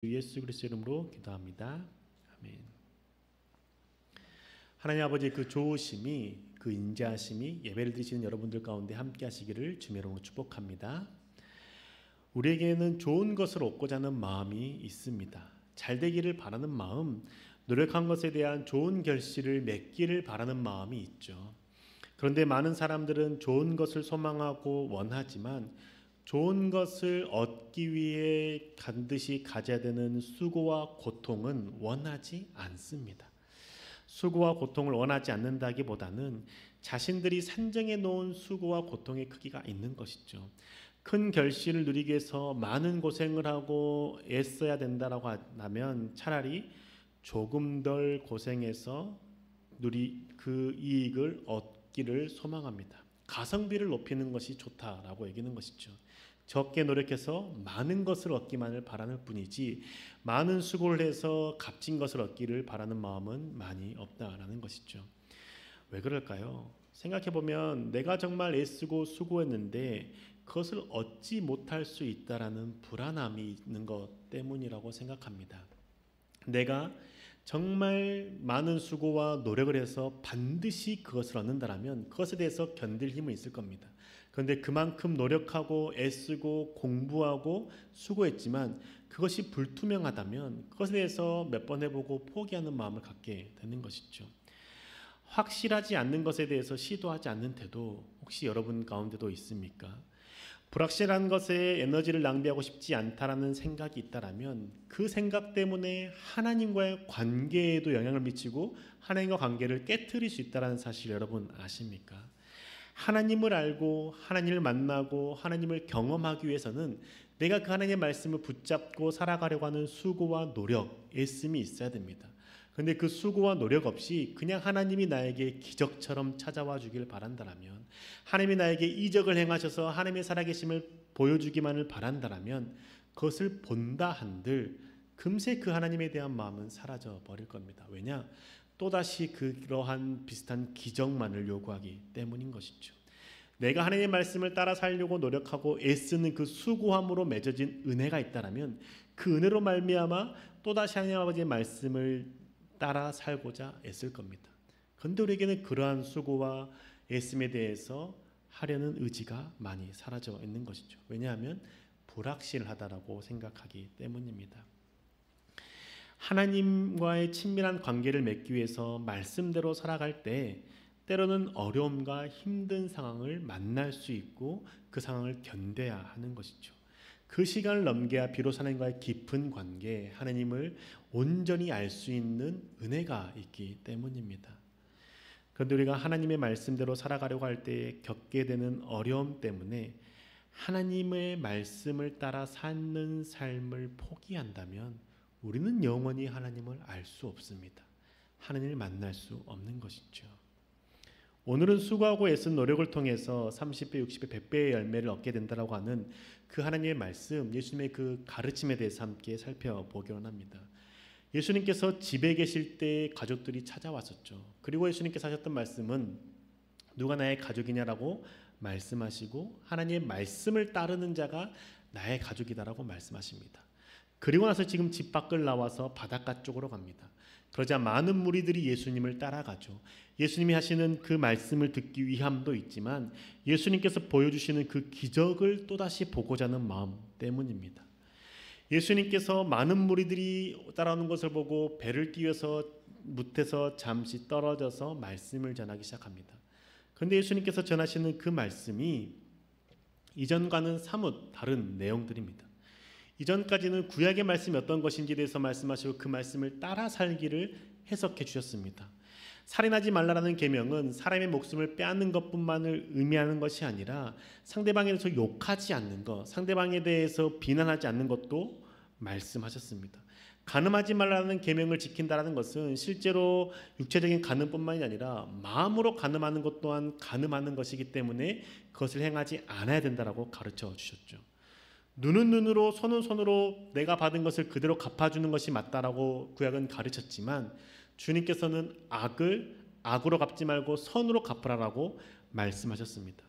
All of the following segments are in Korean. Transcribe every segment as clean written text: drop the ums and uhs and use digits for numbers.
예수 그리스도 이름으로 기도합니다. 아멘. 하나님 아버지 그 좋으심이 그 인자하심이 예배를 드리시는 여러분들 가운데 함께 하시기를 주의 이름으로 축복합니다. 우리에게는 좋은 것을 얻고자 하는 마음이 있습니다. 잘 되기를 바라는 마음, 노력한 것에 대한 좋은 결실을 맺기를 바라는 마음이 있죠. 그런데 많은 사람들은 좋은 것을 소망하고 원하지만 좋은 것을 얻기 위해 반드시 가져야 되는 수고와 고통은 원하지 않습니다. 수고와 고통을 원하지 않는다기보다는 자신들이 산정해 놓은 수고와 고통의 크기가 있는 것이죠. 큰 결실을 누리기 위해서 많은 고생을 하고 애써야 된다라고 하면 차라리 조금 덜 고생해서 그 이익을 얻기를 소망합니다. 가성비를 높이는 것이 좋다라고 얘기하는 것이죠. 적게 노력해서 많은 것을 얻기만을 바라는 뿐이지 많은 수고를 해서 값진 것을 얻기를 바라는 마음은 많이 없다라는 것이죠. 왜 그럴까요? 생각해보면 내가 정말 애쓰고 수고했는데 그것을 얻지 못할 수 있다라는 불안함이 있는 것 때문이라고 생각합니다. 내가 정말 많은 수고와 노력을 해서 반드시 그것을 얻는다면 그것에 대해서 견딜 힘은 있을 겁니다. 그런데 그만큼 노력하고 애쓰고 공부하고 수고했지만 그것이 불투명하다면 그것에 대해서 몇 번 해보고 포기하는 마음을 갖게 되는 것이죠. 확실하지 않는 것에 대해서 시도하지 않는 태도 혹시 여러분 가운데도 있습니까? 불확실한 것에 에너지를 낭비하고 싶지 않다라는 생각이 있다라면 그 생각 때문에 하나님과의 관계에도 영향을 미치고 하나님과 관계를 깨트릴 수 있다는 사실 여러분 아십니까? 하나님을 알고 하나님을 만나고 하나님을 경험하기 위해서는 내가 그 하나님의 말씀을 붙잡고 살아가려고 하는 수고와 노력, 애씀이 있어야 됩니다. 그런데 그 수고와 노력 없이 그냥 하나님이 나에게 기적처럼 찾아와 주길 바란다라면, 하나님이 나에게 이적을 행하셔서 하나님의 살아계심을 보여주기만을 바란다라면 그것을 본다 한들 금세 그 하나님에 대한 마음은 사라져 버릴 겁니다. 왜냐? 또다시 그러한 비슷한 기적만을 요구하기 때문인 것이죠. 내가 하나님의 말씀을 따라 살려고 노력하고 애쓰는 그 수고함으로 맺어진 은혜가 있다면 그 은혜로 말미암아 또다시 하나님 아버지의 말씀을 따라 살고자 애쓸 겁니다. 그런데 우리에게는 그러한 수고와 애씀에 대해서 하려는 의지가 많이 사라져 있는 것이죠. 왜냐하면 불확실하다라고 생각하기 때문입니다. 하나님과의 친밀한 관계를 맺기 위해서 말씀대로 살아갈 때 때로는 어려움과 힘든 상황을 만날 수 있고 그 상황을 견뎌야 하는 것이죠. 그 시간을 넘겨야 비로소 하나님과의 깊은 관계, 하나님을 온전히 알 수 있는 은혜가 있기 때문입니다. 그런데 우리가 하나님의 말씀대로 살아가려고 할 때 겪게 되는 어려움 때문에 하나님의 말씀을 따라 사는 삶을 포기한다면 우리는 영원히 하나님을 알 수 없습니다. 하나님을 만날 수 없는 것이죠. 오늘은 수고하고 애쓴 노력을 통해서 30배, 60배, 100배의 열매를 얻게 된다고 하는 그 하나님의 말씀, 예수님의 그 가르침에 대해서 함께 살펴보기로 합니다. 예수님께서 집에 계실 때 가족들이 찾아왔었죠. 그리고 예수님께서 하셨던 말씀은 누가 나의 가족이냐라고 말씀하시고 하나님의 말씀을 따르는 자가 나의 가족이다라고 말씀하십니다. 그리고 나서 지금 집 밖을 나와서 바닷가 쪽으로 갑니다. 그러자 많은 무리들이 예수님을 따라가죠. 예수님이 하시는 그 말씀을 듣기 위함도 있지만 예수님께서 보여주시는 그 기적을 또다시 보고자 하는 마음 때문입니다. 예수님께서 많은 무리들이 따라오는 것을 보고 배를 띄워서 뭇에서 잠시 떨어져서 말씀을 전하기 시작합니다. 그런데 예수님께서 전하시는 그 말씀이 이전과는 사뭇 다른 내용들입니다. 이전까지는 구약의 말씀이 어떤 것인지에 대해서 말씀하시고 그 말씀을 따라 살기를 해석해 주셨습니다. 살인하지 말라라는 계명은 사람의 목숨을 빼앗는 것뿐만을 의미하는 것이 아니라 상대방에 대해서 욕하지 않는 것, 상대방에 대해서 비난하지 않는 것도 말씀하셨습니다. 간음하지 말라는 계명을 지킨다라는 것은 실제로 육체적인 간음뿐만이 아니라 마음으로 간음하는 것 또한 간음하는 것이기 때문에 그것을 행하지 않아야 된다라고 가르쳐 주셨죠. 눈은 눈으로 손은 손으로 내가 받은 것을 그대로 갚아주는 것이 맞다라고 구약은 가르쳤지만 주님께서는 악을 악으로 갚지 말고 선으로 갚으라라고 말씀하셨습니다.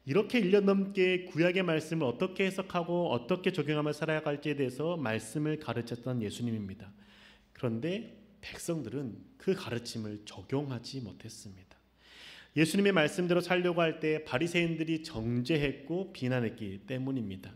이렇게 1년 넘게 구약의 말씀을 어떻게 해석하고 어떻게 적용하며 살아갈지에 대해서 말씀을 가르쳤던 예수님입니다. 그런데 백성들은 그 가르침을 적용하지 못했습니다. 예수님의 말씀대로 살려고 할 때 바리새인들이 정죄했고 비난했기 때문입니다.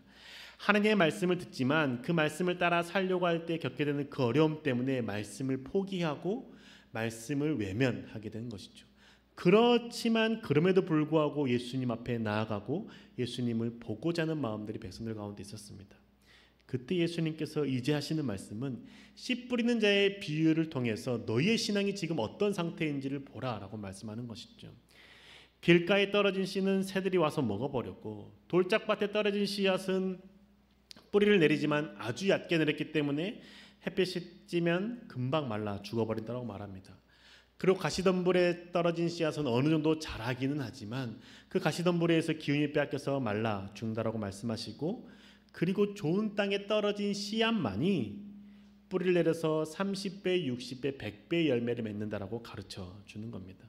하나님의 말씀을 듣지만 그 말씀을 따라 살려고 할 때 겪게 되는 그 어려움 때문에 말씀을 포기하고 말씀을 외면하게 된 것이죠. 그렇지만 그럼에도 불구하고 예수님 앞에 나아가고 예수님을 보고자 하는 마음들이 백성들 가운데 있었습니다. 그때 예수님께서 이제 하시는 말씀은 씨 뿌리는 자의 비유를 통해서 너희의 신앙이 지금 어떤 상태인지를 보라라고 말씀하는 것이죠. 길가에 떨어진 씨는 새들이 와서 먹어버렸고 돌짝밭에 떨어진 씨앗은 뿌리를 내리지만 아주 얕게 내렸기 때문에 햇빛이 찌면 금방 말라 죽어버린다고 말합니다. 그리고 가시덤불에 떨어진 씨앗은 어느 정도 자라기는 하지만 그 가시덤불에서 기운이 빼앗겨서 말라 죽는다라고 말씀하시고, 그리고 좋은 땅에 떨어진 씨앗만이 뿌리를 내려서 30배, 60배, 100배의 열매를 맺는다라고 가르쳐 주는 겁니다.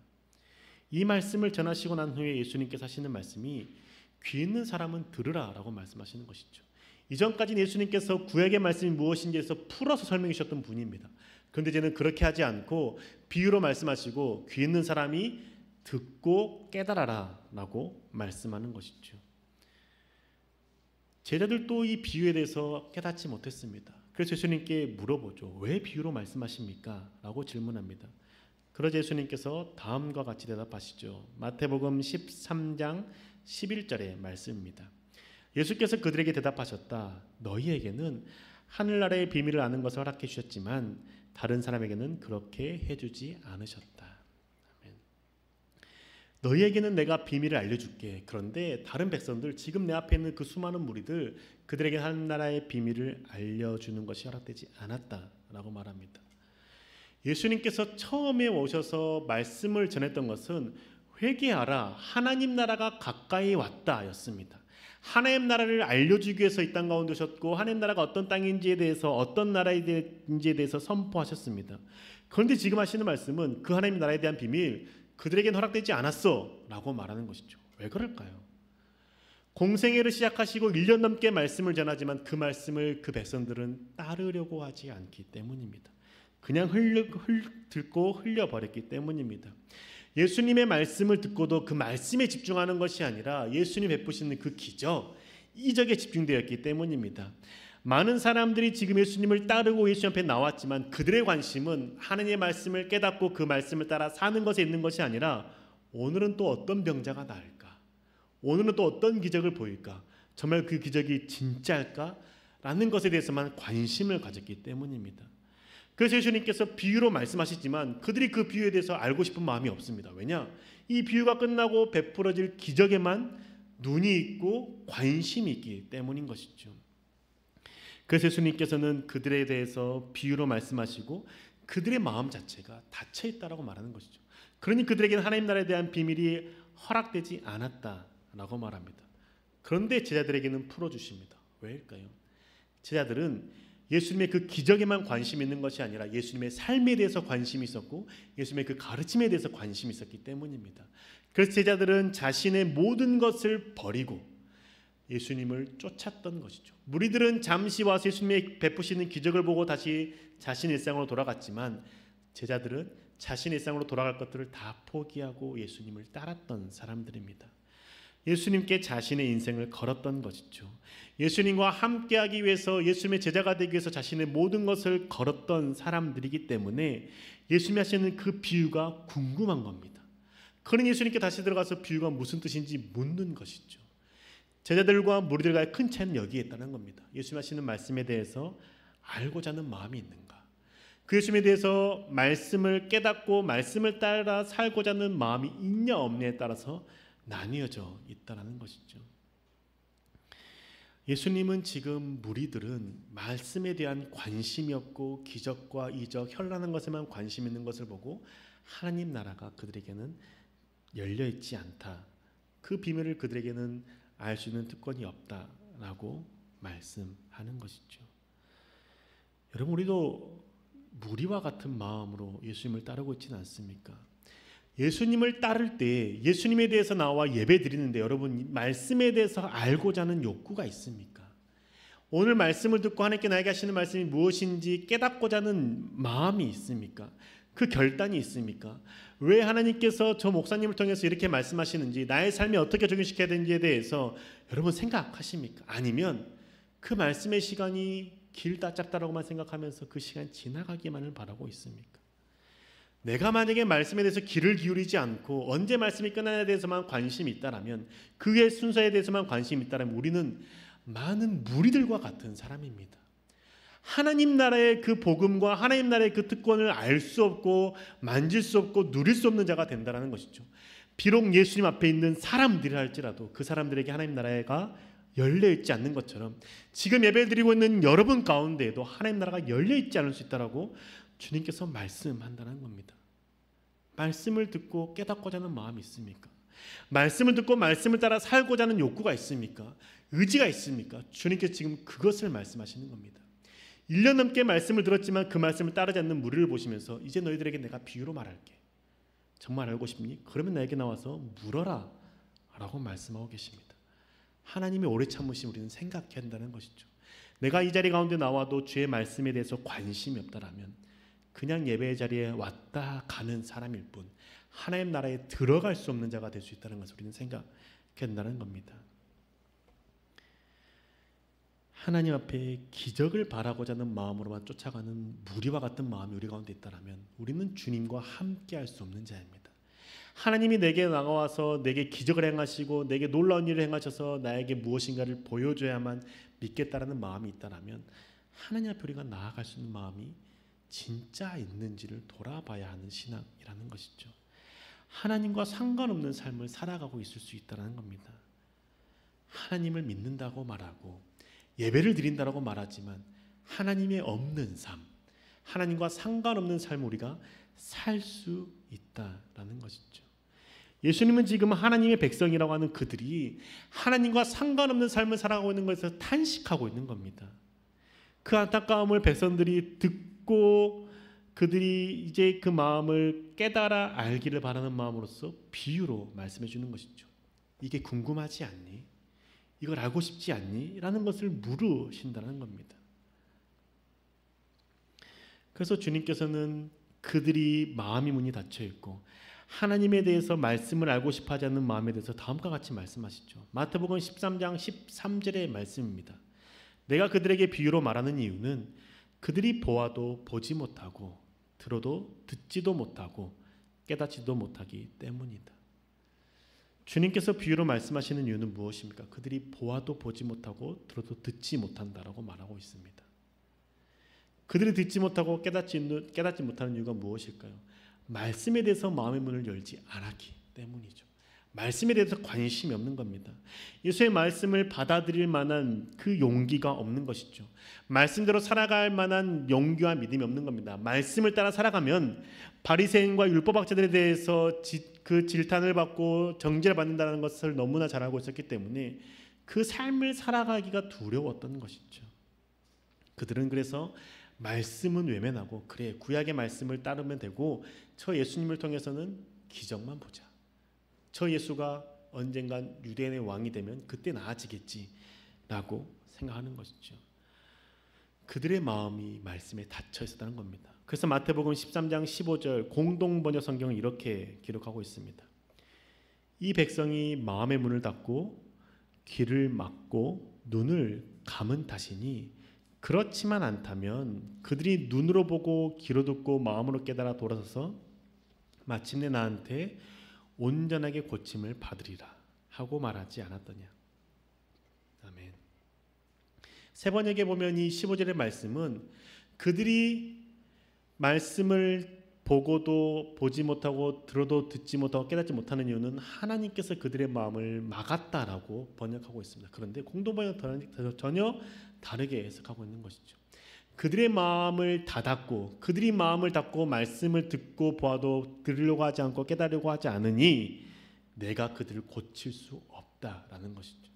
이 말씀을 전하시고 난 후에 예수님께서 하시는 말씀이 귀 있는 사람은 들으라라고 말씀하시는 것이죠. 이전까지는 예수님께서 구약의 말씀이 무엇인지에서 풀어서 설명해 주셨던 분입니다. 그런데 이제는 그렇게 하지 않고 비유로 말씀하시고 귀 있는 사람이 듣고 깨달아라 라고 말씀하는 것이죠. 제자들도 이 비유에 대해서 깨닫지 못했습니다. 그래서 예수님께 물어보죠. 왜 비유로 말씀하십니까? 라고 질문합니다. 그러자 예수님께서 다음과 같이 대답하시죠. 마태복음 13장 11절의 말씀입니다. 예수께서 그들에게 대답하셨다. 너희에게는 하늘나라의 비밀을 아는 것을 허락해 주셨지만 다른 사람에게는 그렇게 해주지 않으셨다. 아멘. 너희에게는 내가 비밀을 알려줄게. 그런데 다른 백성들, 지금 내 앞에 있는 그 수많은 무리들, 그들에게 하늘나라의 비밀을 알려주는 것이 허락되지 않았다라고 말합니다. 예수님께서 처음에 오셔서 말씀을 전했던 것은 회개하라, 하나님 나라가 가까이 왔다였습니다. 하나님 나라를 알려주기 위해서 이 땅 가운데 오셨고 하나님 나라가 어떤 땅인지에 대해서, 어떤 나라인지에 대해서 선포하셨습니다. 그런데 지금 하시는 말씀은 그 하나님 나라에 대한 비밀 그들에겐 허락되지 않았어 라고 말하는 것이죠. 왜 그럴까요? 공생애를 시작하시고 1년 넘게 말씀을 전하지만 그 말씀을 그 백성들은 따르려고 하지 않기 때문입니다. 그냥 듣고 흘려버렸기 때문입니다. 예수님의 말씀을 듣고도 그 말씀에 집중하는 것이 아니라 예수님 베푸시는 그 기적, 이적에 집중되었기 때문입니다. 많은 사람들이 지금 예수님을 따르고 예수님 앞에 나왔지만 그들의 관심은 하나님의 말씀을 깨닫고 그 말씀을 따라 사는 것에 있는 것이 아니라 오늘은 또 어떤 병자가 나을까? 오늘은 또 어떤 기적을 보일까? 정말 그 기적이 진짜일까? 라는 것에 대해서만 관심을 가졌기 때문입니다. 그래서 예수님께서 비유로 말씀하시지만 그들이 그 비유에 대해서 알고 싶은 마음이 없습니다. 왜냐? 이 비유가 끝나고 베풀어질 기적에만 눈이 있고 관심이 있기 때문인 것이죠. 그래서 예수님께서는 그들에 대해서 비유로 말씀하시고 그들의 마음 자체가 닫혀 있다라고 말하는 것이죠. 그러니 그들에게는 하나님 나라에 대한 비밀이 허락되지 않았다라고 말합니다. 그런데 제자들에게는 풀어주십니다. 왜일까요? 제자들은 예수님의 그 기적에만 관심이 있는 것이 아니라 예수님의 삶에 대해서 관심이 있었고 예수님의 그 가르침에 대해서 관심이 있었기 때문입니다. 그래서 제자들은 자신의 모든 것을 버리고 예수님을 쫓았던 것이죠. 무리들은 잠시 와서 예수님의 베푸시는 기적을 보고 다시 자신의 일상으로 돌아갔지만 제자들은 자신의 일상으로 돌아갈 것들을 다 포기하고 예수님을 따랐던 사람들입니다. 예수님께 자신의 인생을 걸었던 것이죠. 예수님과 함께하기 위해서, 예수님의 제자가 되기 위해서 자신의 모든 것을 걸었던 사람들이기 때문에 예수님이 하시는 그 비유가 궁금한 겁니다. 그러니 예수님께 다시 들어가서 비유가 무슨 뜻인지 묻는 것이죠. 제자들과 무리들과의 큰 차이는 여기에 있다는 겁니다. 예수님 하시는 말씀에 대해서 알고자 하는 마음이 있는가? 그 예수님에 대해서 말씀을 깨닫고 말씀을 따라 살고자 하는 마음이 있냐 없냐에 따라서 나뉘어져 있다는 것이죠. 예수님은 지금 무리들은 말씀에 대한 관심이 없고 기적과 이적, 현란한 것에만 관심 있는 것을 보고 하나님 나라가 그들에게는 열려있지 않다, 그 비밀을 그들에게는 알 수 있는 특권이 없다라고 말씀하는 것이죠. 여러분, 우리도 무리와 같은 마음으로 예수님을 따르고 있지는 않습니까? 예수님을 따를 때 예수님에 대해서 나와 예배 드리는데 여러분 말씀에 대해서 알고자 하는 욕구가 있습니까? 오늘 말씀을 듣고 하나님께 나에게 하시는 말씀이 무엇인지 깨닫고자 하는 마음이 있습니까? 그 결단이 있습니까? 왜 하나님께서 저 목사님을 통해서 이렇게 말씀하시는지, 나의 삶에 어떻게 적용시켜야 되는지에 대해서 여러분 생각하십니까? 아니면 그 말씀의 시간이 길다 짧다라고만 생각하면서 그 시간 지나가기만을 바라고 있습니까? 내가 만약에 말씀에 대해서 귀를 기울이지 않고 언제 말씀이 끝나냐에 대해서만 관심이 있다라면, 그의 순서에 대해서만 관심이 있다라면 우리는 많은 무리들과 같은 사람입니다. 하나님 나라의 그 복음과 하나님 나라의 그 특권을 알 수 없고 만질 수 없고 누릴 수 없는 자가 된다는 것이죠. 비록 예수님 앞에 있는 사람들이 할지라도 그 사람들에게 하나님 나라가 열려있지 않는 것처럼 지금 예배를 드리고 있는 여러분 가운데에도 하나님 나라가 열려있지 않을 수 있다라고 주님께서 말씀한다는 겁니다. 말씀을 듣고 깨닫고자 하는 마음이 있습니까? 말씀을 듣고 말씀을 따라 살고자 하는 욕구가 있습니까? 의지가 있습니까? 주님께서 지금 그것을 말씀하시는 겁니다. 1년 넘게 말씀을 들었지만 그 말씀을 따르지 않는 무리를 보시면서 이제 너희들에게 내가 비유로 말할게. 정말 알고 싶니? 그러면 나에게 나와서 물어라 라고 말씀하고 계십니다. 하나님의 오래 참으심 우리는 생각해야 한다는 것이죠. 내가 이 자리 가운데 나와도 주의 말씀에 대해서 관심이 없다라면 그냥 예배의 자리에 왔다 가는 사람일 뿐 하나님 나라에 들어갈 수 없는 자가 될 수 있다는 것을 우리는 생각해야 한다는 겁니다. 하나님 앞에 기적을 바라고자 하는 마음으로만 쫓아가는 무리와 같은 마음이 우리 가운데 있다면 우리는 주님과 함께 할 수 없는 자입니다. 하나님이 내게 나와서 내게 기적을 행하시고 내게 놀라운 일을 행하셔서 나에게 무엇인가를 보여줘야만 믿겠다라는 마음이 있다면 하나님 앞에 우리가 나아갈 수 있는 마음이 진짜 있는지를 돌아봐야 하는 신앙이라는 것이죠. 하나님과 상관없는 삶을 살아가고 있을 수 있다는 겁니다. 하나님을 믿는다고 말하고 예배를 드린다고 말하지만 하나님의 없는 삶, 하나님과 상관없는 삶을 우리가 살 수 있다라는 것이죠. 예수님은 지금 하나님의 백성이라고 하는 그들이 하나님과 상관없는 삶을 살아가고 있는 것에서 탄식하고 있는 겁니다. 그 안타까움을 백성들이 듣고 그들이 이제 그 마음을 깨달아 알기를 바라는 마음으로서 비유로 말씀해 주는 것이죠. 이게 궁금하지 않니? 이걸 알고 싶지 않니? 라는 것을 물으신다는 겁니다. 그래서 주님께서는 그들이 마음이 문이 닫혀 있고 하나님에 대해서 말씀을 알고 싶어 하지 않는 마음에 대해서 다음과 같이 말씀하시죠. 마태복음 13장 13절의 말씀입니다. 내가 그들에게 비유로 말하는 이유는 그들이 보아도 보지 못하고 들어도 듣지도 못하고 깨닫지도 못하기 때문이다. 주님께서 비유로 말씀하시는 이유는 무엇입니까? 그들이 보아도 보지 못하고 들어도 듣지 못한다라고 말하고 있습니다. 그들이 듣지 못하고 깨닫지 못하는 이유가 무엇일까요? 말씀에 대해서 마음의 문을 열지 않았기 때문이죠. 말씀에 대해서 관심이 없는 겁니다. 예수의 말씀을 받아들일 만한 그 용기가 없는 것이죠. 말씀대로 살아갈 만한 용기와 믿음이 없는 겁니다. 말씀을 따라 살아가면 바리새인과 율법학자들에 대해서 그 질탄을 받고 정죄를 받는다는 것을 너무나 잘 알고 있었기 때문에 그 삶을 살아가기가 두려웠던 것이죠. 그들은 그래서 말씀은 외면하고 그래 구약의 말씀을 따르면 되고 저 예수님을 통해서는 기적만 보자. 저 예수가 언젠간 유대인의 왕이 되면 그때 나아지겠지라고 생각하는 것이죠. 그들의 마음이 말씀에 닫혀 있었다는 겁니다. 그래서 마태복음 13장 15절 공동번역 성경은 이렇게 기록하고 있습니다. 이 백성이 마음의 문을 닫고 귀를 막고 눈을 감은 탓이니 그렇지만 않다면 그들이 눈으로 보고 귀로 듣고 마음으로 깨달아 돌아서서 마침내 나한테 온전하게 고침을 받으리라 하고 말하지 않았더냐. 아멘. 세 번역에 보면 이 15절의 말씀은 그들이 말씀을 보고도 보지 못하고 들어도 듣지 못하고 깨닫지 못하는 이유는 하나님께서 그들의 마음을 막았다라고 번역하고 있습니다. 그런데 공동번역은 전혀 다르게 해석하고 있는 것이죠. 그들의 마음을 닫았고 그들이 마음을 닫고 말씀을 듣고 보아도 들으려고 하지 않고 깨달으려고 하지 않으니 내가 그들을 고칠 수 없다라는 것이죠.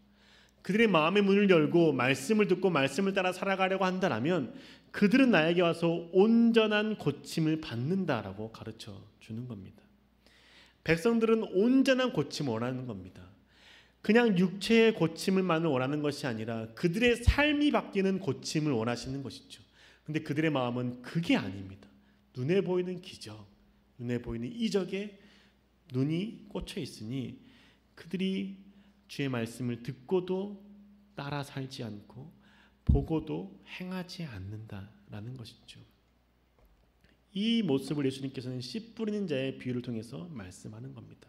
그들의 마음의 문을 열고 말씀을 듣고 말씀을 따라 살아가려고 한다면 그들은 나에게 와서 온전한 고침을 받는다라고 가르쳐 주는 겁니다. 백성들은 온전한 고침을 원하는 겁니다. 그냥 육체의 고침을만을 원하는 것이 아니라 그들의 삶이 바뀌는 고침을 원하시는 것이죠. 근데 그들의 마음은 그게 아닙니다. 눈에 보이는 기적, 눈에 보이는 이적에 눈이 꽂혀 있으니 그들이 주의 말씀을 듣고도 따라 살지 않고 보고도 행하지 않는다라는 것이죠. 이 모습을 예수님께서는 씨 뿌리는 자의 비유를 통해서 말씀하는 겁니다.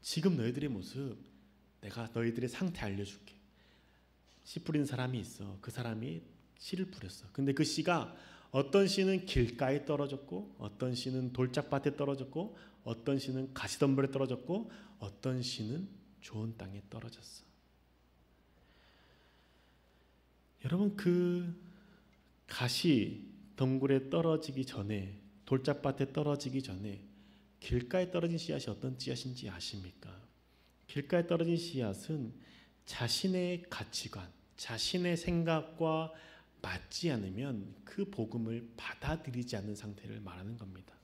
지금 너희들의 모습, 내가 너희들의 상태 알려줄게. 씨 뿌리는 사람이 있어. 그 사람이 씨를 뿌렸어. 근데 그 씨가 어떤 씨는 길가에 떨어졌고, 어떤 씨는 돌짝밭에 떨어졌고, 어떤 씨는 가시덤불에 떨어졌고, 어떤 씨는 좋은 땅에 떨어졌어. 여러분, 그 가시덤불에 떨어지기 전에, 돌짝밭에 떨어지기 전에 길가에 떨어진 씨앗이 어떤 씨앗인지 아십니까? 길가에 떨어진 씨앗은 자신의 가치관, 자신의 생각과 맞지 않으면 그 복음을 받아들이지 않는 상태를 말하는 겁니다.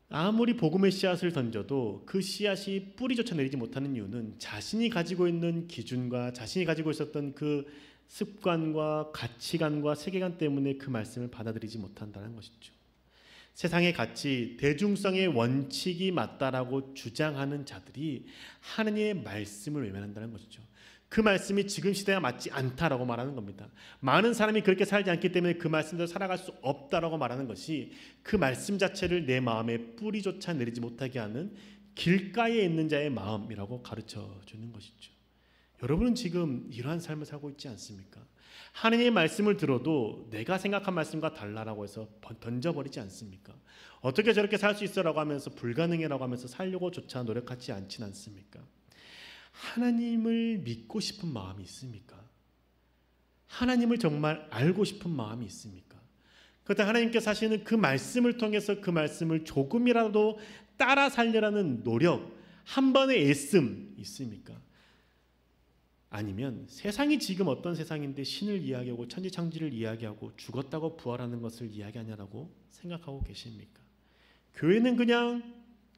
아무리 복음의 씨앗을 던져도 그 씨앗이 뿌리조차 내리지 못하는 이유는 자신이 가지고 있는 기준과 자신이 가지고 있었던 그 습관과 가치관과 세계관 때문에 그 말씀을 받아들이지 못한다는 것이죠. 세상의 가치, 대중성의 원칙이 맞다라고 주장하는 자들이 하느님의 말씀을 외면한다는 것이죠. 그 말씀이 지금 시대와 맞지 않다라고 말하는 겁니다. 많은 사람이 그렇게 살지 않기 때문에 그 말씀대로 살아갈 수 없다라고 말하는 것이 그 말씀 자체를 내 마음에 뿌리조차 내리지 못하게 하는 길가에 있는 자의 마음이라고 가르쳐 주는 것이죠. 여러분은 지금 이러한 삶을 살고 있지 않습니까? 하느님의 말씀을 들어도 내가 생각한 말씀과 달라라고 해서 던져버리지 않습니까? 어떻게 저렇게 살 수 있어라고 하면서 불가능해라고 하면서 살려고조차 노력하지 않진 않습니까? 하나님을 믿고 싶은 마음이 있습니까? 하나님을 정말 알고 싶은 마음이 있습니까? 그렇다면 하나님께서 하시는 그 말씀을 통해서 그 말씀을 조금이라도 따라 살려라는 노력, 한 번의 애씀 있습니까? 아니면 세상이 지금 어떤 세상인데 신을 이야기하고 천지창조를 이야기하고 죽었다고 부활하는 것을 이야기하냐라고 생각하고 계십니까? 교회는 그냥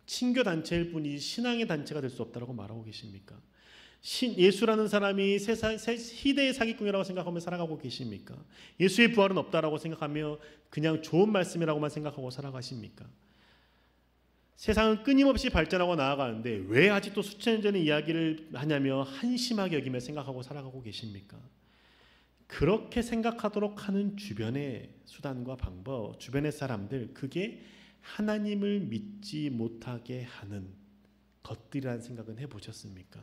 친교 단체일 뿐이지 신앙의 단체가 될 수 없다고 말하고 계십니까? 예수라는 사람이 희대의 사기꾼이라고 생각하며 살아가고 계십니까? 예수의 부활은 없다라고 생각하며 그냥 좋은 말씀이라고만 생각하고 살아가십니까? 세상은 끊임없이 발전하고 나아가는데 왜 아직도 수천 년 전의 이야기를 하냐며 한심하게 여기며 생각하고 살아가고 계십니까? 그렇게 생각하도록 하는 주변의 수단과 방법, 주변의 사람들, 그게 하나님을 믿지 못하게 하는 것들이라는 생각은 해보셨습니까?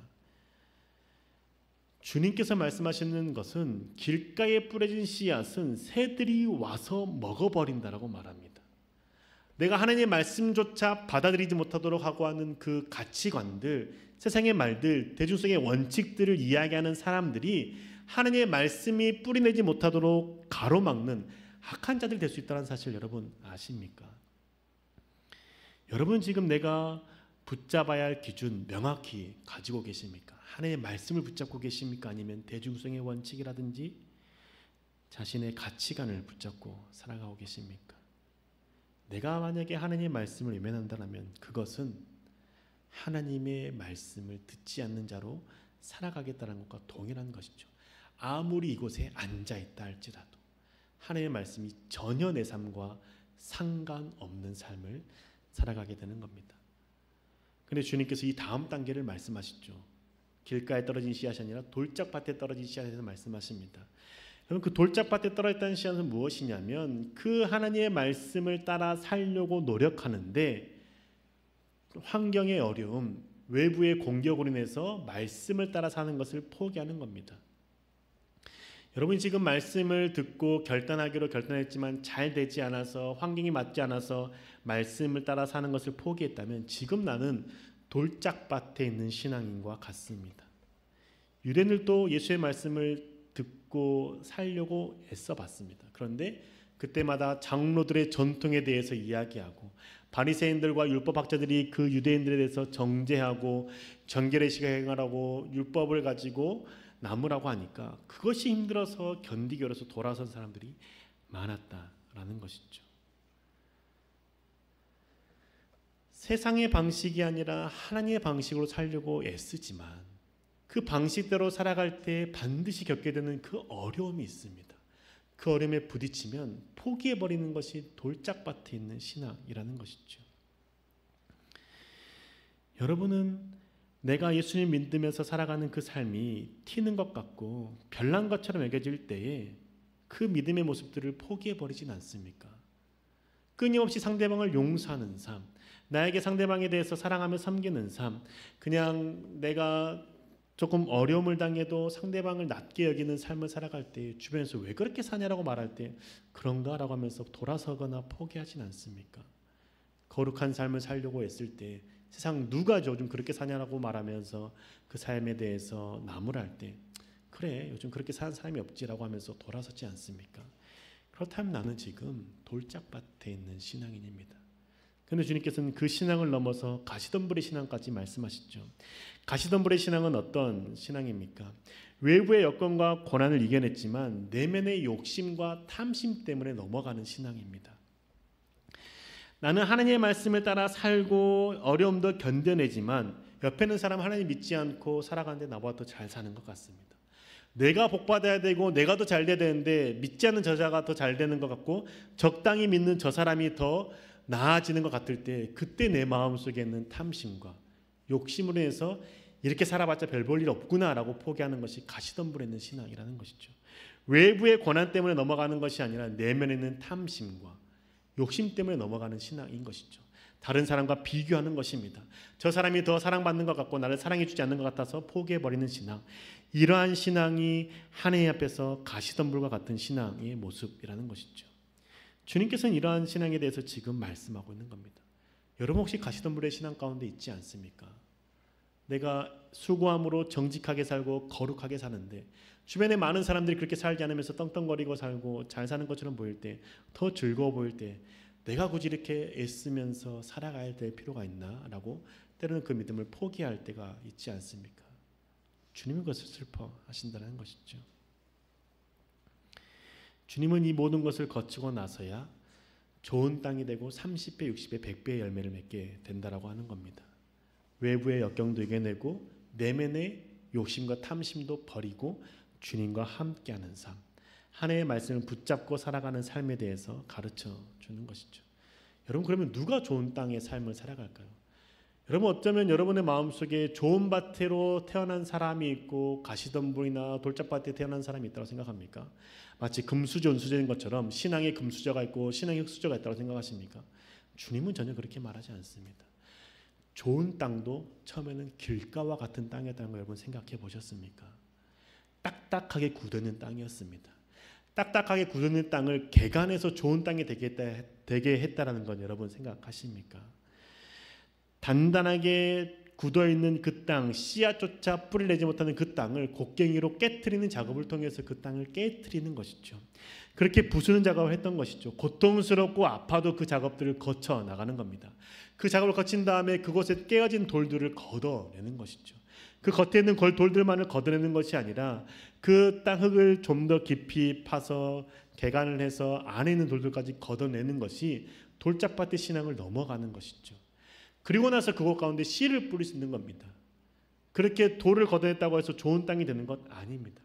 주님께서 말씀하시는 것은 길가에 뿌려진 씨앗은 새들이 와서 먹어버린다라고 말합니다. 내가 하나님의 말씀조차 받아들이지 못하도록 하고 하는 그 가치관들, 세상의 말들, 대중성의 원칙들을 이야기하는 사람들이 하나님의 말씀이 뿌리내지 못하도록 가로막는 악한 자들 될 수 있다는 사실 여러분 아십니까? 여러분 지금 내가 붙잡아야 할 기준 명확히 가지고 계십니까? 하나님의 말씀을 붙잡고 계십니까? 아니면 대중성의 원칙이라든지 자신의 가치관을 붙잡고 살아가고 계십니까? 내가 만약에 하나님의 말씀을 외면한다면 그것은 하나님의 말씀을 듣지 않는 자로 살아가겠다는 것과 동일한 것이죠. 아무리 이곳에 앉아있다 할지라도 하나님의 말씀이 전혀 내 삶과 상관없는 삶을 살아가게 되는 겁니다. 그런데 주님께서 이 다음 단계를 말씀하시죠. 길가에 떨어진 씨앗이 아니라 돌짝밭에 떨어진 씨앗에서 말씀하십니다. 그럼 그 돌짝밭에 떨어졌다는 씨앗은 무엇이냐면 그 하나님의 말씀을 따라 살려고 노력하는데 환경의 어려움, 외부의 공격으로 인해서 말씀을 따라 사는 것을 포기하는 겁니다. 여러분이 지금 말씀을 듣고 결단하기로 결단했지만 잘 되지 않아서 환경이 맞지 않아서 말씀을 따라 사는 것을 포기했다면 지금 나는 돌짝밭에 있는 신앙인과 같습니다. 유대인들도 예수의 말씀을 듣고 살려고 애써봤습니다. 그런데 그때마다 장로들의 전통에 대해서 이야기하고 바리새인들과 율법학자들이 그 유대인들에 대해서 정죄하고 정결의식을 행하라고 율법을 가지고 나무라고 하니까 그것이 힘들어서 견디기 어려서 돌아선 사람들이 많았다라는 것이죠. 세상의 방식이 아니라 하나님의 방식으로 살려고 애쓰지만 그 방식대로 살아갈 때 반드시 겪게 되는 그 어려움이 있습니다. 그 어려움에 부딪히면 포기해버리는 것이 돌짝밭에 있는 신앙이라는 것이죠. 여러분은 내가 예수님 믿으면서 살아가는 그 삶이 튀는 것 같고 별난 것처럼 여겨질 때에 그 믿음의 모습들을 포기해버리진 않습니까? 끊임없이 상대방을 용서하는 삶, 나에게 상대방에 대해서 사랑하며 섬기는 삶, 그냥 내가 조금 어려움을 당해도 상대방을 낮게 여기는 삶을 살아갈 때 주변에서 왜 그렇게 사냐라고 말할 때 그런가? 라고 하면서 돌아서거나 포기하진 않습니까? 거룩한 삶을 살려고 했을 때 세상 누가 요즘 그렇게 사냐라고 말하면서 그 삶에 대해서 나무랄 때 그래 요즘 그렇게 사는 사람이 없지라고 하면서 돌아서지 않습니까? 그렇다면 나는 지금 돌짝밭에 있는 신앙인입니다. 그런데 주님께서는 그 신앙을 넘어서 가시덤불의 신앙까지 말씀하시죠. 가시덤불의 신앙은 어떤 신앙입니까? 외부의 여건과 고난을 이겨냈지만 내면의 욕심과 탐심 때문에 넘어가는 신앙입니다. 나는 하나님의 말씀을 따라 살고 어려움도 견뎌내지만 옆에 있는 사람 하나님 믿지 않고 살아가는데 나보다 더 잘 사는 것 같습니다. 내가 복받아야 되고 내가 더 잘 돼야 되는데 믿지 않는 저자가 더 잘 되는 것 같고 적당히 믿는 저 사람이 더 나아지는 것 같을 때 그때 내 마음속에 있는 탐심과 욕심으로 해서 이렇게 살아봤자 별 볼 일 없구나라고 포기하는 것이 가시덤불에 있는 신앙이라는 것이죠. 외부의 고난 때문에 넘어가는 것이 아니라 내면에 있는 탐심과 욕심 때문에 넘어가는 신앙인 것이죠. 다른 사람과 비교하는 것입니다. 저 사람이 더 사랑받는 것 같고 나를 사랑해주지 않는 것 같아서 포기해버리는 신앙. 이러한 신앙이 하나님 앞에서 가시덤불과 같은 신앙의 모습이라는 것이죠. 주님께서는 이러한 신앙에 대해서 지금 말씀하고 있는 겁니다. 여러분 혹시 가시덤불의 신앙 가운데 있지 않습니까? 내가 수고함으로 정직하게 살고 거룩하게 사는데 주변에 많은 사람들이 그렇게 살지 않으면서 떵떵거리고 살고 잘 사는 것처럼 보일 때, 더 즐거워 보일 때 내가 굳이 이렇게 애쓰면서 살아가야 될 필요가 있나? 라고 때로는 그 믿음을 포기할 때가 있지 않습니까? 주님은 그것을 슬퍼하신다는 것이죠. 주님은 이 모든 것을 거치고 나서야 좋은 땅이 되고 30배, 60배, 100배의 열매를 맺게 된다라고 하는 겁니다. 외부의 역경도 이겨내고 내면의 욕심과 탐심도 버리고 주님과 함께하는 삶, 하나님의 말씀을 붙잡고 살아가는 삶에 대해서 가르쳐 주는 것이죠. 여러분 그러면 누가 좋은 땅의 삶을 살아갈까요? 여러분 어쩌면 여러분의 마음속에 좋은 밭으로 태어난 사람이 있고 가시덤불이나 돌짝밭에 태어난 사람이 있다고 생각합니까? 마치 금수저, 은수저인 것처럼 신앙에 금수저가 있고 신앙에 흙수저가 있다고 생각하십니까? 주님은 전혀 그렇게 말하지 않습니다. 좋은 땅도 처음에는 길가와 같은 땅이었다는 걸 여러분 생각해 보셨습니까? 딱딱하게 굳어있는 땅이었습니다. 딱딱하게 굳어있는 땅을 개간해서 좋은 땅이 되게 했다라는 건 여러분 생각하십니까? 단단하게 굳어있는 그 땅, 씨앗조차 뿌리 내지 못하는 그 땅을 곡괭이로 깨트리는 작업을 통해서 그 땅을 깨트리는 것이죠. 그렇게 부수는 작업을 했던 것이죠. 고통스럽고 아파도 그 작업들을 거쳐 나가는 겁니다. 그 작업을 거친 다음에 그곳에 깨어진 돌들을 걷어내는 것이죠. 그 겉에 있는 돌들만을 걷어내는 것이 아니라 그 땅 흙을 좀 더 깊이 파서 개간을 해서 안에 있는 돌들까지 걷어내는 것이 돌짝밭의 신앙을 넘어가는 것이죠. 그리고 나서 그곳 가운데 씨를 뿌릴 수 있는 겁니다. 그렇게 돌을 걷어냈다고 해서 좋은 땅이 되는 것 아닙니다.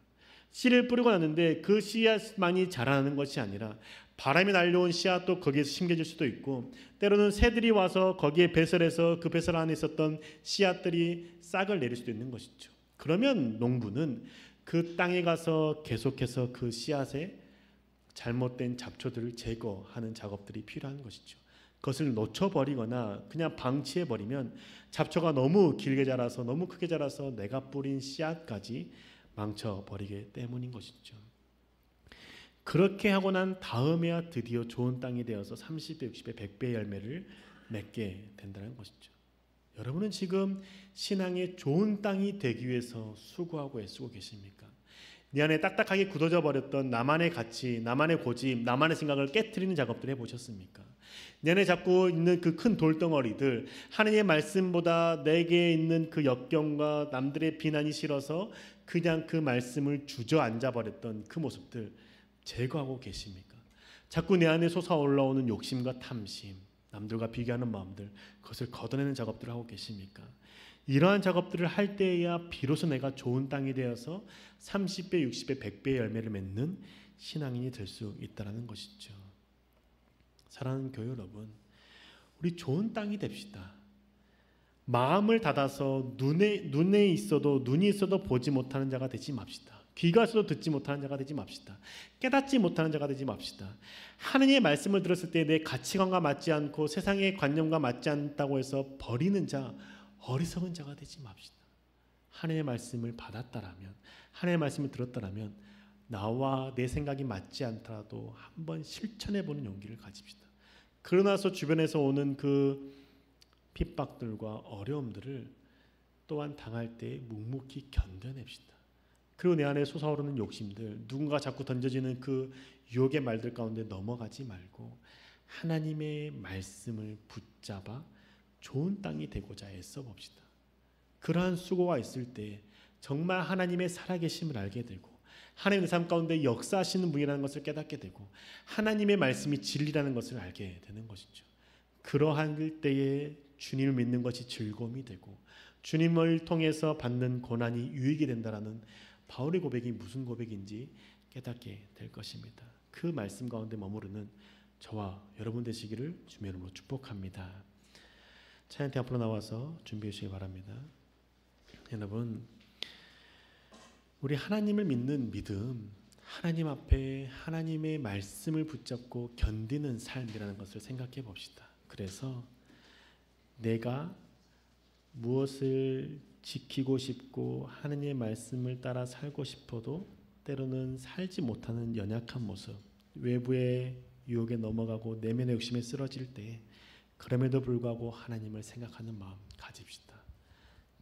씨를 뿌리고 났는데 그 씨앗만이 자라나는 것이 아니라 바람이 날려온 씨앗도 거기에서 심겨질 수도 있고 때로는 새들이 와서 거기에 배설해서 그 배설 안에 있었던 씨앗들이 싹을 내릴 수도 있는 것이죠. 그러면 농부는 그 땅에 가서 계속해서 그 씨앗에 잘못된 잡초들을 제거하는 작업들이 필요한 것이죠. 그것을 놓쳐버리거나 그냥 방치해버리면 잡초가 너무 길게 자라서 너무 크게 자라서 내가 뿌린 씨앗까지 망쳐버리기 때문인 것이죠. 그렇게 하고 난 다음에야 드디어 좋은 땅이 되어서 30배, 60배, 100배의 열매를 맺게 된다는 것이죠. 여러분은 지금 신앙의 좋은 땅이 되기 위해서 수고하고 애쓰고 계십니까? 내 안에 딱딱하게 굳어져 버렸던 나만의 가치, 나만의 고집, 나만의 생각을 깨트리는 작업들 해보셨습니까? 내 안에 자꾸 있는 그 큰 돌덩어리들, 하나님의 말씀보다 내게 있는 그 역경과 남들의 비난이 싫어서 그냥 그 말씀을 주저앉아 버렸던 그 모습들 제거하고 계십니까? 자꾸 내 안에 솟아올라오는 욕심과 탐심, 남들과 비교하는 마음들, 그것을 걷어내는 작업들을 하고 계십니까? 이러한 작업들을 할 때에야 비로소 내가 좋은 땅이 되어서 30배, 60배, 100배의 열매를 맺는 신앙인이 될 수 있다는 것이죠. 사랑하는 교회 여러분, 우리 좋은 땅이 됩시다. 마음을 닫아서 눈이 있어도 보지 못하는 자가 되지 맙시다. 귀가 있어도 듣지 못하는 자가 되지 맙시다. 깨닫지 못하는 자가 되지 맙시다. 하느님의 말씀을 들었을 때 내 가치관과 맞지 않고 세상의 관념과 맞지 않다고 해서 버리는 자, 어리석은 자가 되지 맙시다. 하느님의 말씀을 받았다라면, 하느님의 말씀을 들었다라면 나와 내 생각이 맞지 않더라도 한번 실천해보는 용기를 가집시다. 그러나서 주변에서 오는 그 핍박들과 어려움들을 또한 당할 때 묵묵히 견뎌냅시다. 그리고 내 안에 솟아오르는 욕심들, 누군가 자꾸 던져지는 그 유혹의 말들 가운데 넘어가지 말고 하나님의 말씀을 붙잡아 좋은 땅이 되고자 애써 봅시다. 그러한 수고가 있을 때 정말 하나님의 살아계심을 알게 되고 하나님의 삶 가운데 역사하시는 분이라는 것을 깨닫게 되고 하나님의 말씀이 진리라는 것을 알게 되는 것이죠. 그러한 때에 주님을 믿는 것이 즐거움이 되고 주님을 통해서 받는 고난이 유익이 된다라는 바울의 고백이 무슨 고백인지 깨닫게 될 것입니다. 그 말씀 가운데 머무르는 저와 여러분 되시기를 주님의 이름으로 축복합니다. 찬양팀 앞으로 나와서 준비해 주시기 바랍니다. 여러분, 우리 하나님을 믿는 믿음, 하나님 앞에 하나님의 말씀을 붙잡고 견디는 삶이라는 것을 생각해 봅시다. 그래서 내가 무엇을 지키고 싶고 하나님의 말씀을 따라 살고 싶어도 때로는 살지 못하는 연약한 모습, 외부의 유혹에 넘어가고 내면의 욕심에 쓰러질 때 그럼에도 불구하고 하나님을 생각하는 마음 가집시다.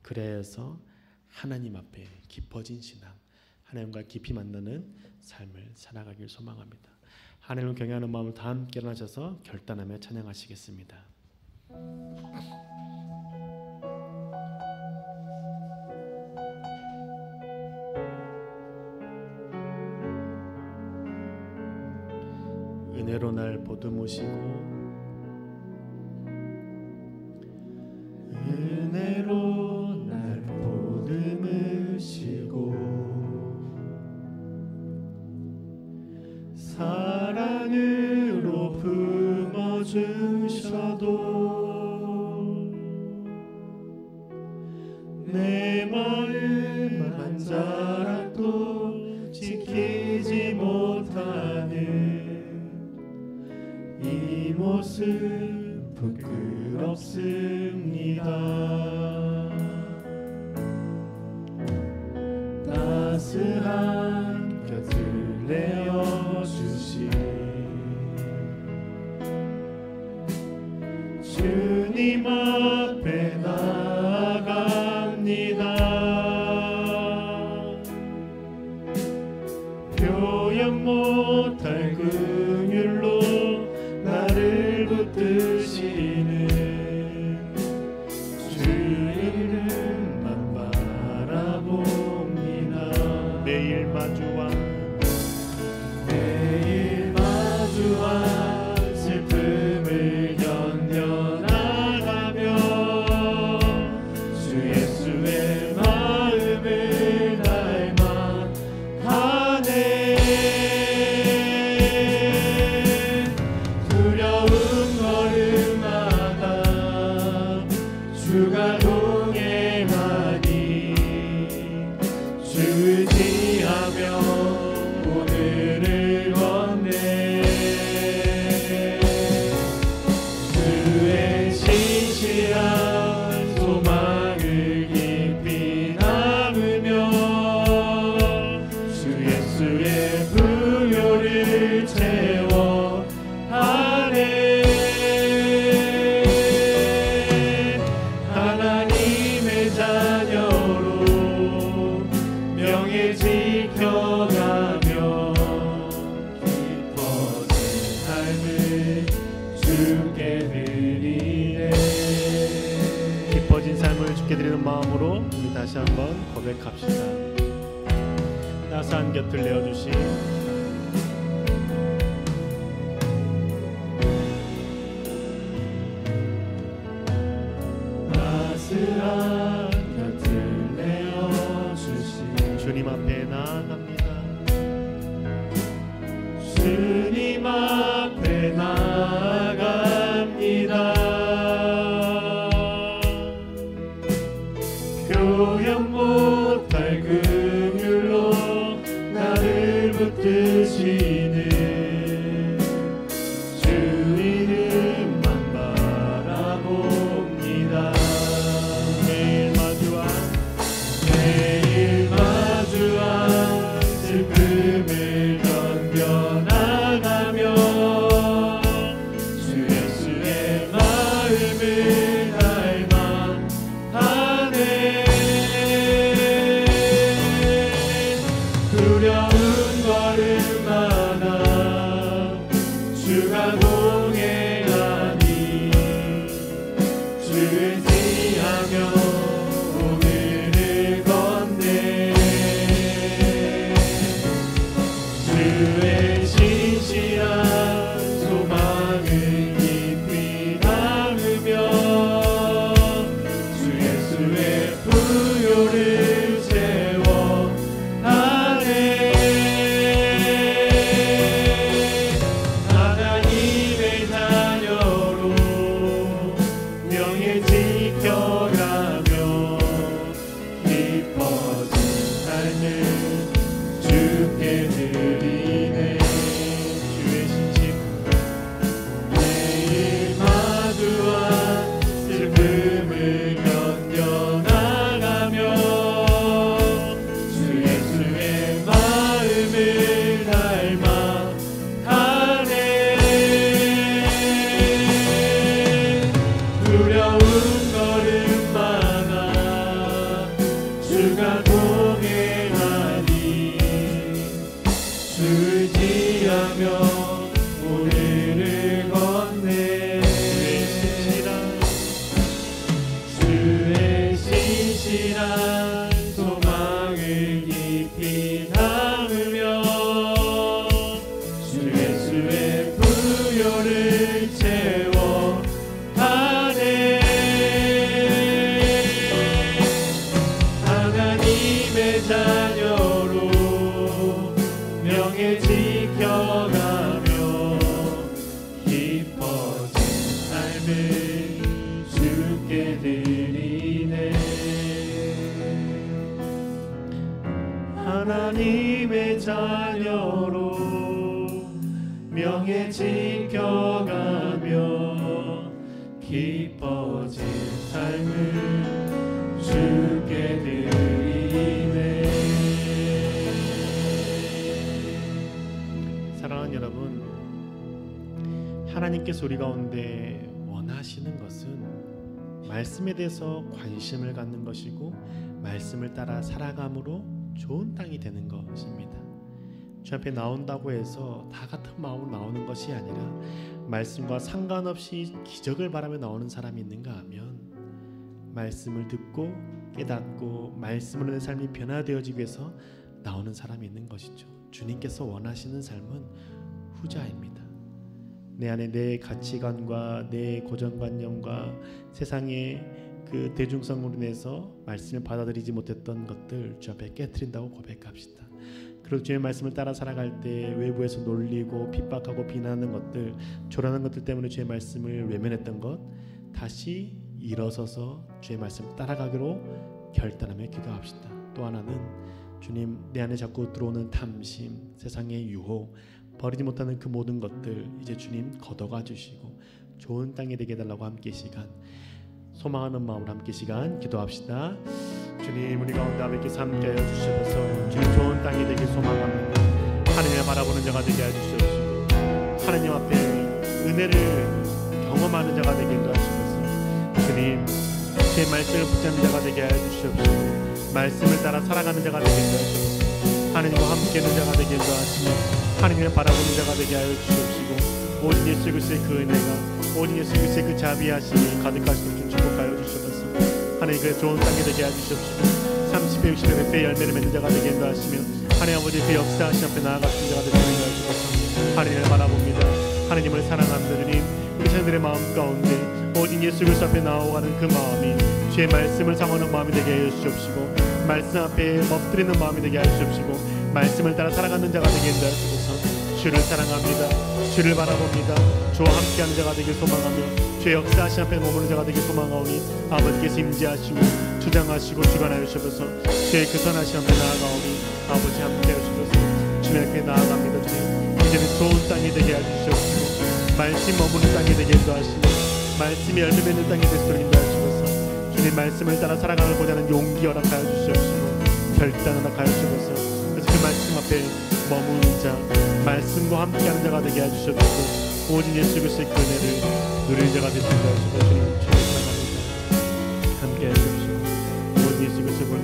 그래서 하나님 앞에 깊어진 신앙, 하나님과 깊이 만나는 삶을 살아가길 소망합니다. 하나님을 경외하는 마음을 다 함께 일어나셔서 결단하며 찬양하시겠습니다. 은혜로 날 보듬으시고 은혜로 날 보듬으시고 사랑으로 품어주셔도 내 마음 한 자락도 지키지 못하는 이 모습 부끄럽습니다. 따스한 곁을 내어주신 주님 앞에 나아갑니다. 표현 못할 긍휼로 나를 붙드시는 주님만 바라봅니다. 매일 마주한 슬픔을 견뎌나가며 주 예수의 마음을 닮아가네. 주가 동행하니 주의지하며 오늘을 걷네. 주의 신실한 소망을 깊이 나누며 주 예수의 부요를 채워하네. 지켜가며 깊어진 삶을 주께 드리네. 깊어진 삶을 주께 드리는 마음으로 우리 다시 한번 고백합시다. 따스한 곁을 내어주신 주가 동행하니 주를 의지하며 오늘을 걷네. 주의 신실한 소망을 깊이 담으며 주 예수의 부요를 채워가네. 하나님의 자녀로 명예 지켜가며 기뻐진 삶을 주께 드리네. 주의 신심 매일 마주한 슬픔을 견뎌나가며 주 예수의 마음을 닮아 가네. 두려운 걸음마다 주가 동행하니 주 의지하며 오늘을 걷네. 주의 신실한 소망을 깊이 담으며 주 예수의 부요를 채워가네. 하나님의 자녀로 명예 지켜가며 기뻐진 삶을 주께 드리네. 하나님의 자녀로 명예 지켜가며 기뻐진 삶을 주께 드리네. 사랑하는 여러분, 하나님께서 우리 가운데 원하시는 것은 말씀에 대해서 관심을 갖는 것이고 말씀을 따라 살아감으로 좋은 땅이 되는 것입니다. 주 앞에 나온다고 해서 다 같은 마음으로 나오는 것이 아니라 말씀과 상관없이 기적을 바라며 나오는 사람이 있는가 하면 말씀을 듣고 깨닫고 말씀으로 내 삶이 변화되어지기 위해서 나오는 사람이 있는 것이죠. 주님께서 원하시는 삶은 후자입니다. 내 안에 내 가치관과 내 고정관념과 세상의 그 대중성으로 인해서 말씀을 받아들이지 못했던 것들 주 앞에 깨트린다고 고백합시다. 그리고 주의 말씀을 따라 살아갈 때 외부에서 놀리고 핍박하고 비난하는 것들, 조롱하는 것들 때문에 주의 말씀을 외면했던 것 다시 일어서서 주의 말씀을 따라가기로 결단하며 기도합시다. 또 하나는 주님, 내 안에 자꾸 들어오는 탐심, 세상의 유혹, 버리지 못하는 그 모든 것들 이제 주님 걷어가 주시고 좋은 땅이 되게 해달라고 함께 시간 소망하는 마음으로 함께 시간 기도합시다. 주님, 우리 가운데 아버지께서 함께 하여 주셔서 주님 좋은 땅이 되길 소망합니다. 하나님을 바라보는 자가 되게 해주시옵시고 하나님 앞에 은혜를 경험하는 자가 되게 인도하시옵소서. 주님, 제 말씀을 붙잡는 자가 되게 하여 주시옵시고 말씀을 따라 살아가는 자가 되게 인도하시옵소서. 하나님과 함께 있는 자가 되게 인도하시며 하나님을 바라보는 자가 되게 하여 주시옵시고 오직 예수 그리스도의 그 은혜가 오직 예수 그리스도의 그 자비하심이 가득하시도록 좀 축복하여 주시옵소서. 하나님, 그 좋은 땅이 되게 해주시옵시고 30배 60배 100배 열매를 맺는 자가 되게 인도하시며 하나님 아버지 그 역사하신 앞에 나아가신 자가 되게 인도하시옵소서. 하나님을 바라봅니다. 하나님을 사랑합니다. 주님, 우리 자녀들의 마음 가운데 오직 예수 그리스도 앞에 나아가는 그 마음이 주의 말씀을 사모하는 마음이 되게 해 주시옵시고 말씀 앞에 엎드리는 마음이 되게 해 주시옵시고 말씀을 따라 살아가는 자가 되게 인도하시옵소서. 주를 사랑합니다. 주를 바라봅니다. 주와 함께하는 자가 되길 소망하며 주의 역사하신 앞에 머무는 자가 되길 소망하오니 아버지께서 임재하시고 주장하시고 주관하여 주셔서 주의 그 선하신 앞에 나아가오니 아버지 함께하여 주셔서 주님 앞에 나아갑니다. 주님, 이제는 좋은 땅이 되게 해주시옵시고 말씀 머무는 땅이 되게 인도하시고 말씀이 열매 맺는 땅이 되도록 인도하시옵소서. 주님, 말씀을 따라 살아가고자 하는 용기 허락하여 주시옵시고 결단 허락하여 주시옵소서. 그래서 그 말씀 앞에 머무는 자, 말씀과 함께하는 자가 되게 해주시옵시고 오직 예수 그리스도의 그 은혜를 누리는 자가 되게 하시옵소서. 주님, 축복합니다. 함께해 주옵시고 오직 예수 그리스도의 그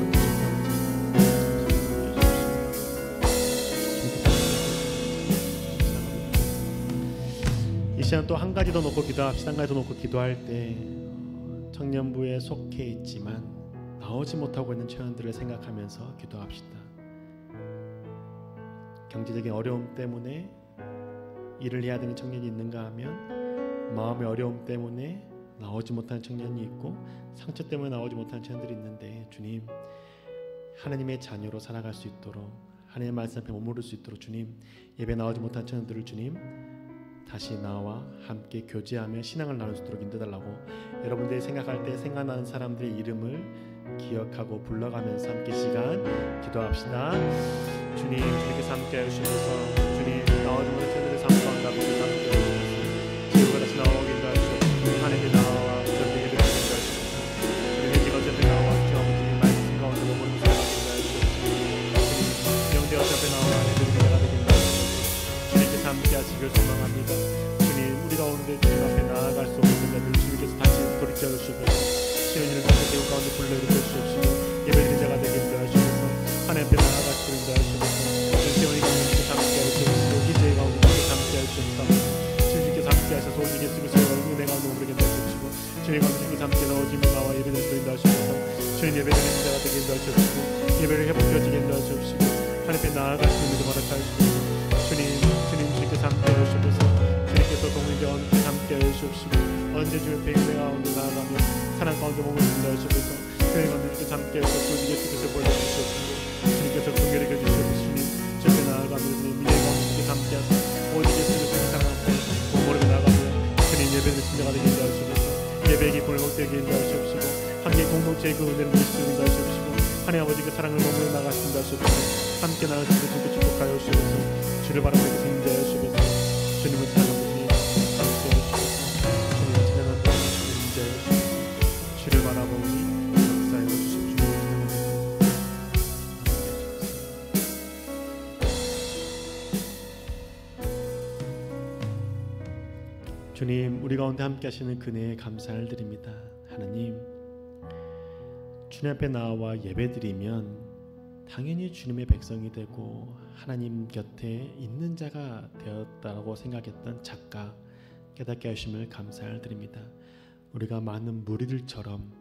이 시간 또 한 가지 더 놓고 기도합시다. 한 가지 더 놓고 기도할 때 청년부에 속해 있지만 나오지 못하고 있는 청년들을 생각하면서 기도합시다. 경제적인 어려움 때문에 일을 해야 되는 청년이 있는가 하면 마음의 어려움 때문에 나오지 못하는 청년이 있고 상처 때문에 나오지 못하는 청년들이 있는데 주님, 하나님의 자녀로 살아갈 수 있도록 하나님의 말씀 앞에 머무를 수 있도록 주님, 예배 나오지 못한 청년들을 주님 다시 나와 함께 교제하며 신앙을 나눌 수 있도록 인도달라고, 여러분들이 생각할 때 생각나는 사람들의 이름을 기억하고 불러가면서 함께 시간 기도합시다. 주님, 주님께서 함께 해주셔서 주님, 나오지 못한 청년들의 삶 가운데 함께 해주셔서 지금과 다시 나오게 해주셔서 하나님의 나와 저들에게 예배를 해주셔서 주님의 지금 어차피 나와 아버지 말씀 가운데 머무는 사람이 해주셔서 영대 어차피 나와 예배를 내가 되겠다. 주님께서 함께 하시길 소망합니다. 주님, 우리 가운데 주님 앞에 나아갈 수 없는 자들 주님께서 다시 돌이켜 주시고 시온이를 다시 지금 가운데 불러일으켜 주시옵시고 예배드린 자가 되게 인도하시옵소서. 하나님 앞에 나아갈 수 있도록 인도하시옵소서. 시온이 가운데 함께 하시옵시고 기재의 가운데 함께 하시옵소서. 주님께서 함께 하셔서 오직 예수 그리스도의 은혜 가운데 오르게 하시옵시고 주님 가운데 주님께서 함께 나오시며 나와 예배드릴 수 인도하시옵소서. 주님 예배드리는 자가 되게 인도하시옵시고 예배를 회복해지게 인도하시옵시고 하나님 앞에 나아갈 수 있는 데 허락하시옵소서. 주님께서 함께 해주시옵소서. 주님께서 동행자 함께 해주시옵시고 언제 주의 배경의 가운데 나아가며 사랑 가운데 몸을 준다 하시옵소서. 교회 가운데 주님께서 함께 해주시옵소서. 오직 예수께서 보여주시옵시고 주님께서 긍휼히 여겨주시옵소서. 주님 주께 나아가며 주님 미래 가운데 주님께서 함께 하사 오직 예수께서 사랑하고 몸으로 나아가며 주님 예배를 신자가 되게 인도하시옵소서. 예배의 기쁨을 먹게 인도하시옵시고 함께 공동체의 그 은혜를 누리시게 인도하시옵시고 하나님 아버지 그 사랑을 몸으로 나가신다 하시옵소서. 함께 나가시고 주님께 축복하여 주시옵소서. 주를 바라보고 인자하여 주시옵소서. 주님을 찬양하고 함께 하시옵소서. 주님을 찬양하고 인자하여 주시옵소서. 주를 바라보니 역사하여 주시옵소서. 주님, 우리 가운데 함께 하시는 그네에 감사를 드립니다. 하나님, 주님 앞에 나와 예배드리면 당연히 주님의 백성이 되고 하나님 곁에 있는 자가 되었다고 생각했던 착각 깨닫게 하심을 감사를 드립니다. 우리가 많은 무리들처럼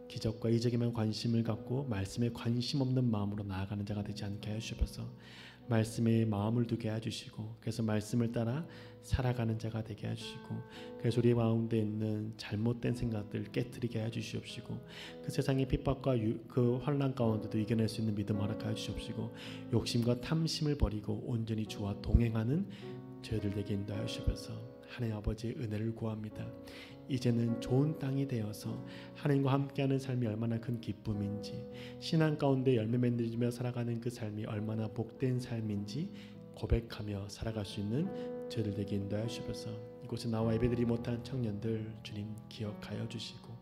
기적과 이적에만 관심을 갖고 말씀에 관심 없는 마음으로 나아가는 자가 되지 않게 하시옵소서. 말씀에 마음을 두게 해주시고 그래서 말씀을 따라 살아가는 자가 되게 해주시고 그래서 우리 가운데 있는 잘못된 생각들 깨뜨리게 해주시옵시고 그 세상의 핍박과 그 환난 가운데도 이겨낼 수 있는 믿음 허락하여 주시옵시고 욕심과 탐심을 버리고 온전히 주와 동행하는 저희들 되게 인도하여 주시옵소서. 하나님 아버지의 은혜를 구합니다. 이제는 좋은 땅이 되어서 하나님과 함께하는 삶이 얼마나 큰 기쁨인지 신앙 가운데 열매 맺으며 살아가는 그 삶이 얼마나 복된 삶인지 고백하며 살아갈 수 있는 저희들 되게 인도하여 주셔서 이곳에 나와 예배드리지 못한 청년들 주님 기억하여 주시고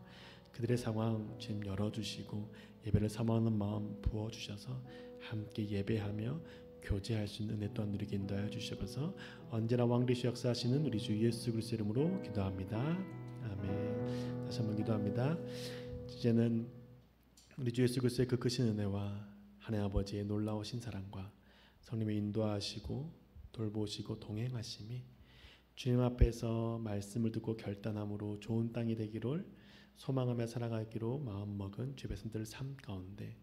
그들의 상황 주님 열어주시고 예배를 사모하는 마음 부어주셔서 함께 예배하며 교제할 수 있는 은혜 또한 누리게 인도하여 주셔서 언제나 왕되시 역사하시는 우리 주 예수 그리스도 이름으로 기도합니다. 아멘. 다시 한번 기도합니다. 이제는 우리 주 예수 그리스도의 그 크신 은혜와 하나님 아버지의 놀라우신 사랑과 성령의 인도하시고 돌보시고 동행하심이 주님 앞에서 말씀을 듣고 결단함으로 좋은 땅이 되기를 소망하며 살아가기로 마음먹은 주의 백성들 삶 가운데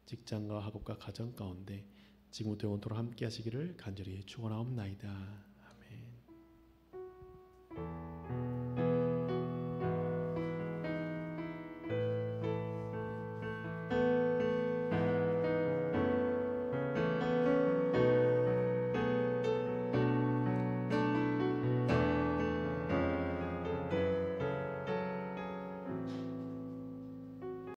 직장과 학업과 가정 가운데 지금부터 영원토록 함께 하시기를 간절히 축원하옵나이다.